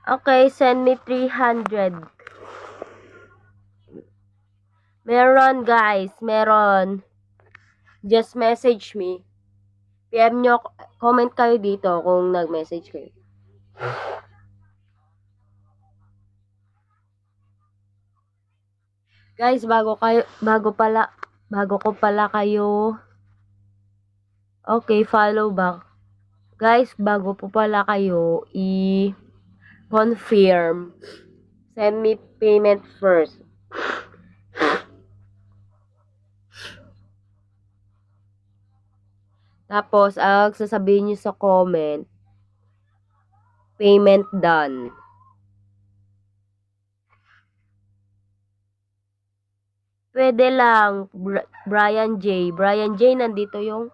Okay, send me 300. Meron, guys. Meron. Just message me. PM nyo, comment kayo dito kung nag-message kayo. Guys, bago ko pala kayo. Okay, follow back. Guys, bago po pala kayo i-confirm. Send me payment first. Tapos, ang sasabihin nyo sa comment, payment done. Pwede lang, Brian J. Brian J, nandito yung